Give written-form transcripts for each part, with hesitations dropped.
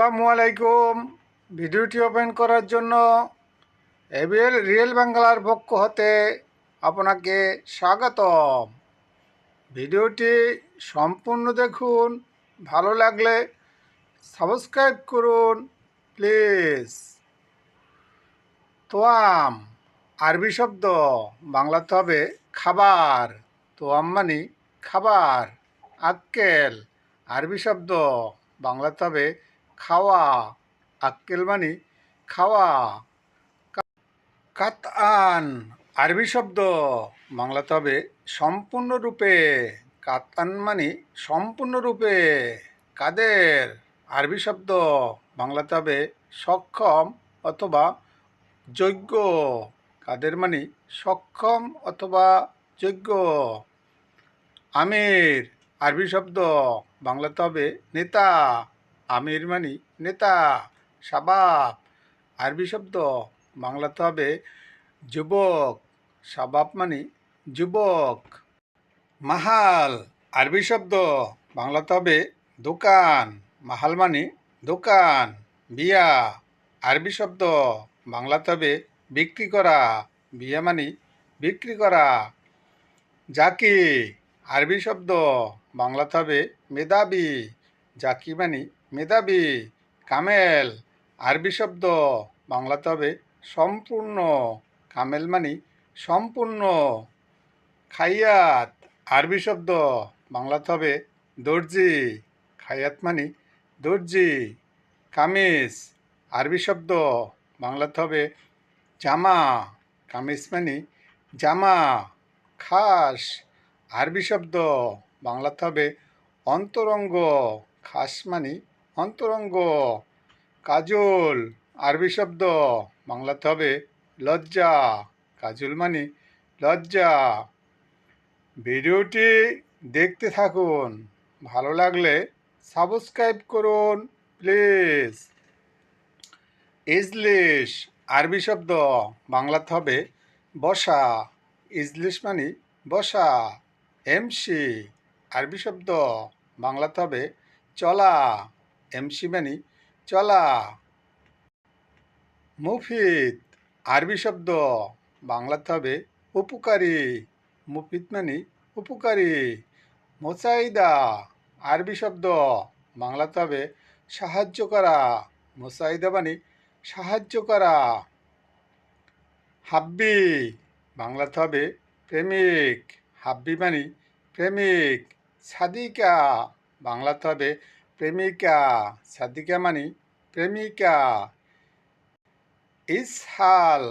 আসসালামু আলাইকুম। ভিডিওটি ওপেন করার জন্য এবিএল রিয়েল বাংলার পক্ষ হতে আপনাকে স্বাগতম। ভিডিওটি সম্পূর্ণ দেখুন, ভালো লাগলে সাবস্ক্রাইব করুন প্লিজ। তোয়াম আরবি শব্দ, বাংলাতে হবে খাবার। তোয়াম মানে খাবার। আক্কেল আরবি শব্দ, বাংলাতে হবে খাওয়া। আক্কেল মানে খাওয়া। কাতআন আরবি শব্দ, বাংলাতে হবে সম্পূর্ণরূপে। কাতআন মানে সম্পূর্ণরূপে। কাদের আরবি শব্দ, বাংলাতে হবে সক্ষম অথবা যোগ্য। কাদের মানে সক্ষম অথবা যোগ্য। আমির আরবি শব্দ, বাংলাতে হবে নেতা। আমির মানে নেতা। শাবাব আরবি শব্দ, বাংলাতে হবে যুবক। শাবাব মানে যুবক। মাহাল আরবি শব্দ, বাংলাতে হবে দোকান। মাহাল মানে দোকান। বিয়া আরবি শব্দ, বাংলাতে হবে বিক্রি করা। বিয়া মানে বিক্রি করা। জাকি আরবি শব্দ, বাংলাতে হবে মেধাবী। জাকি মানে মেধাবী। কামেল আরবি শব্দ, বাংলাতে হবে সম্পূর্ণ। কামেল মানে সম্পূর্ণ। খাইয়াত আরবি শব্দ, বাংলাতে হবে দর্জি। খাইয়াত মানে দর্জি। কামিজ আরবি শব্দ, বাংলাতে হবে জামা। কামিজ মানে জামা। খাস আরবি শব্দ, বাংলাতে হবে অন্তরঙ্গ। খাস মানে অন্তরঙ্গ। কাজল আরবি শব্দ, বাংলাতে হবে লজ্জা। কাজল মানে লজ্জা। ভিডিওটি দেখতে থাকুন, ভালো লাগলে সাবস্ক্রাইব করুন প্লিজ। ইজলিশ আরবি শব্দ, বাংলাতে হবে বসা। ইজলিশ মানে বসা। এমসি আরবি শব্দ, বাংলাতে হবে চলা। এমসি মানে চলা। মুফিদ আরবি শব্দ, বাংলাতে হবে উপকারী। মুফিদ মানে উপকারী। মোসাইদা আরবি শব্দ, বাংলাতে হবে সাহায্য করা। মোসাইদা মানে সাহায্য করা। হাব্বি বাংলাতে হবে প্রেমিক। হাব্বি মানে প্রেমিক। সাদিকা বাংলাতে হবে প্রেমিকা। সাদিকা মানে প্রেমিকা। ইসহাল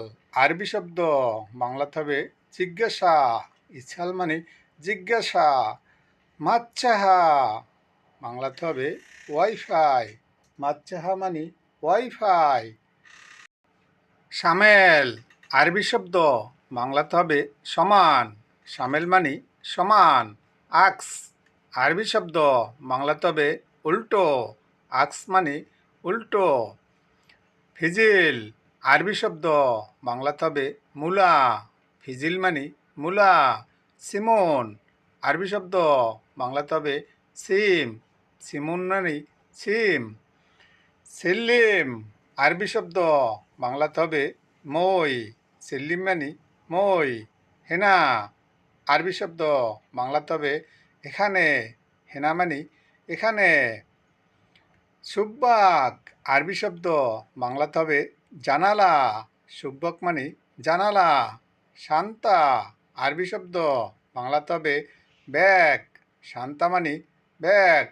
আরবি শব্দ, বাংলাতে হবে জিজ্ঞাসা। ইসহাল মানে জিজ্ঞাসা। মাচ্চাহা বাংলাতে হবে ওয়াইফাই। মাচ্চাহা মানে ওয়াইফাই। সামেল আরবি শব্দ, বাংলাতে হবে সমান। সামেল মানে সমান। আক্স আরবি শব্দ, বাংলাতে হবে উল্টো। আক্স মানে উল্টো। ফিজিল আরবি শব্দ, বাংলাতে হবে মূলা। ফিজিল মানে মূলা। সিমন আরবি শব্দ, বাংলাতে হবে সিম। সিমন মানে সিম। সেলিম আরবি শব্দ, বাংলাতে হবে মই। সেলিম মানে মই। হেনা আরবি শব্দ, বাংলাতে হবে এখানে। হেনা মানে এখানে। সুব্বাক আরবি শব্দ, বাংলাতে হবে জানালা। সুব্বক মানে জানালা। শান্তা আরবি শব্দ, বাংলাতে হবে ব্যাগ। শান্তা মানে ব্যাগ।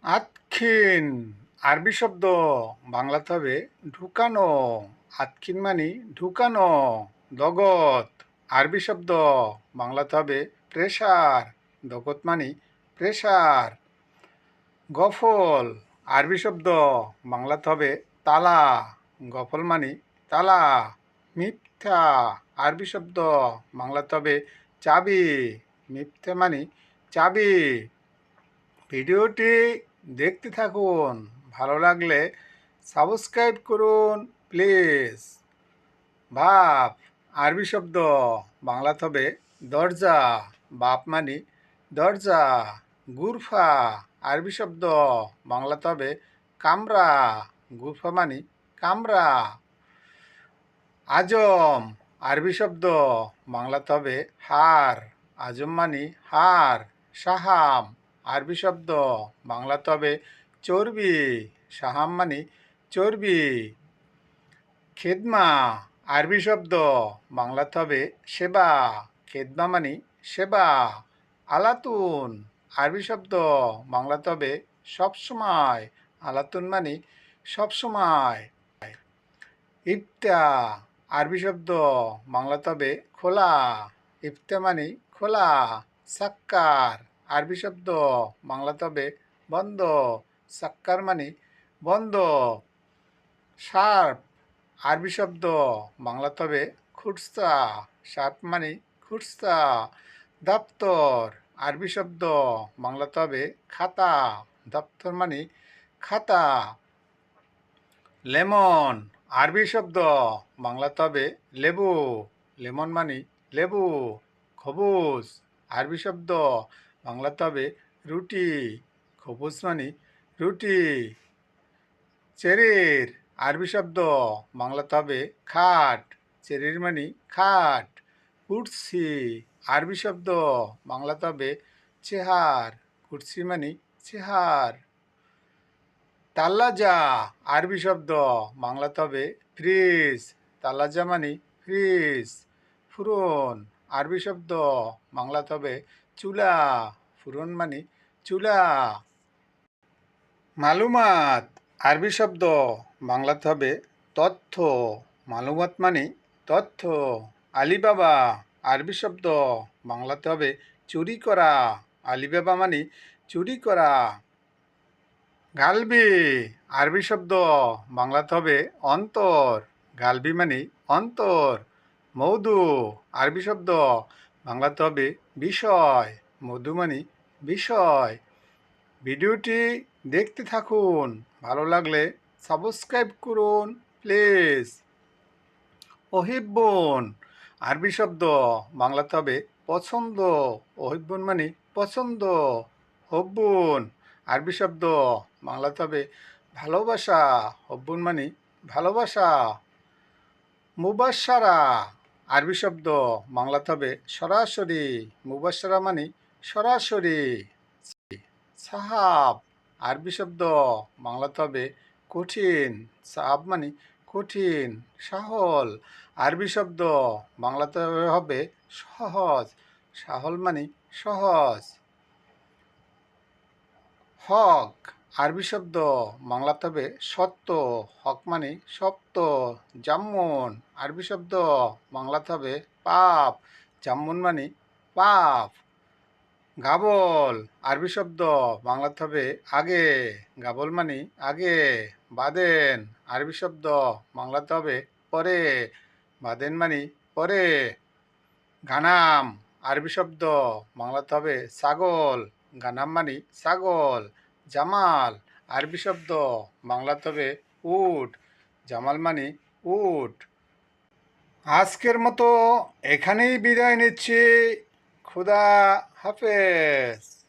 আতখিন আরবি শব্দ, বাংলাতে হবে ঢুকানো। আতখিন মানে ঢুকানো। দগত আরবি শব্দ, বাংলাতে হবে প্রেসার। দগত মানে প্রেসার। গফল আরবি শব্দ, বাংলাতে হবে তালা। গফল মানে তালা। মিথ্যা আরবি শব্দ, বাংলাতে হবে চাবি। মিথ্যা মানে চাবি। ভিডিওটি দেখতে থাকুন, ভালো লাগলে সাবস্ক্রাইব করুন প্লিজ। বাপ আরবি শব্দ, বাংলাতে হবে দরজা। বাপ মানে দরজা। গুরফা আরবি শব্দ, বাংলাতে হবে কামরা, গুফা মানে কামরা। আজম আরবি শব্দ, বাংলাতে হবে হার। আজম মানে হার। সাহাম আরবি শব্দ, বাংলাতে হবে চর্বি। সাহাম মানে চর্বি। খেদমা আরবি শব্দ, বাংলাতে হবে সেবা। খেদমা মানে সেবা। আলাতুন আরবি শব্দ, বাংলাতে হবে সবসময়। আলাতুন মানে সবসময়। ইফতা আরবি শব্দ, বাংলাতে হবে খোলা। ইফতা মানে খোলা। সাক্কার আরবি শব্দ, বাংলাতে হবে বন্ধ। সাক্কার মানে বন্ধ। শার্প আরবি শব্দ, বাংলাতে হবে খুরসা। শার্প মানে খুরসা। দপ্তর আরবি শব্দ, বাংলাতে হবে খাতা। দপ্তর মানে খাতা। লেমন আরবি শব্দ, বাংলাতে হবে লেবু। লেমন মানে লেবু। খবুজ আরবি শব্দ, বাংলাতে হবে রুটি। খবুজ মানে রুটি। চেরির আরবি শব্দ, বাংলাতে হবে খাট। চেরির মানে খাট। কুর্সি আরবি শব্দ, বাংলাতে হবে চেহার। কুর্সি মানে চেহার। তাল্লাজা আরবি শব্দ, বাংলাতে হবে ফ্রিজ। তাল্লাজা মানে ফ্রিজ। ফুরন আরবি শব্দ, বাংলাতে হবে চুলা। ফুরন মানে চুলা। মালুমাত আরবি শব্দ, বাংলাতে হবে তথ্য। মালুমাত মানে তথ্য। আলিবাবা আরবি শব্দ, বাংলাতে হবে চুরি করা। আলিবাবা মানে চুরি করা। গালবি আরবি শব্দ, বাংলাতে হবে অন্তর। গালবি মানে অন্তর। মৌদু আরবি শব্দ, বাংলাতে হবে বিষয়। মধু মানে বিষয়। ভিডিওটি দেখতে থাকুন, ভালো লাগলে সাবস্ক্রাইব করুন প্লিজ। অহিব্বন আরবি শব্দ, বাংলাতে হবে পছন্দ। অহিব্বন মানে পছন্দ। হব্বুন আরবি শব্দ, বাংলাতে হবে ভালোবাসা। হব্বুন মানে ভালোবাসা। মুবাশশারা আরবি শব্দ, বাংলাতে হবে সরাসরি। মুবাশশারা মানে সরাসরি। সাহাব আরবি শব্দ, বাংলাতে হবে কঠিন। সাহাব মানে কঠিন। সাহল আরবি শব্দ, বাংলাতে হবে সহজ। সাহল মানে সহজ। হক আরবি শব্দ, বাংলাতে হবে সত্য। হক মানে সত্য। জাম্মুন আরবি শব্দ, বাংলাতে হবে পাপ। জাম্মুন মানে পাপ। গাবল আরবি শব্দ, বাংলাতে হবে আগে। গাবল মানে আগে। বাদেন আরবি শব্দ, বাংলাতে হবে পরে। বাদেন মানে পরে। গানাম আরবি শব্দ, বাংলাতে হবে ছাগল। গানাম মানে ছাগল। জামাল আরবি শব্দ, বাংলাতে হবে উট। জামাল মানে উট। আজকের মতো এখানেই বিদায় নিচ্ছি। খুদা হাফেজ।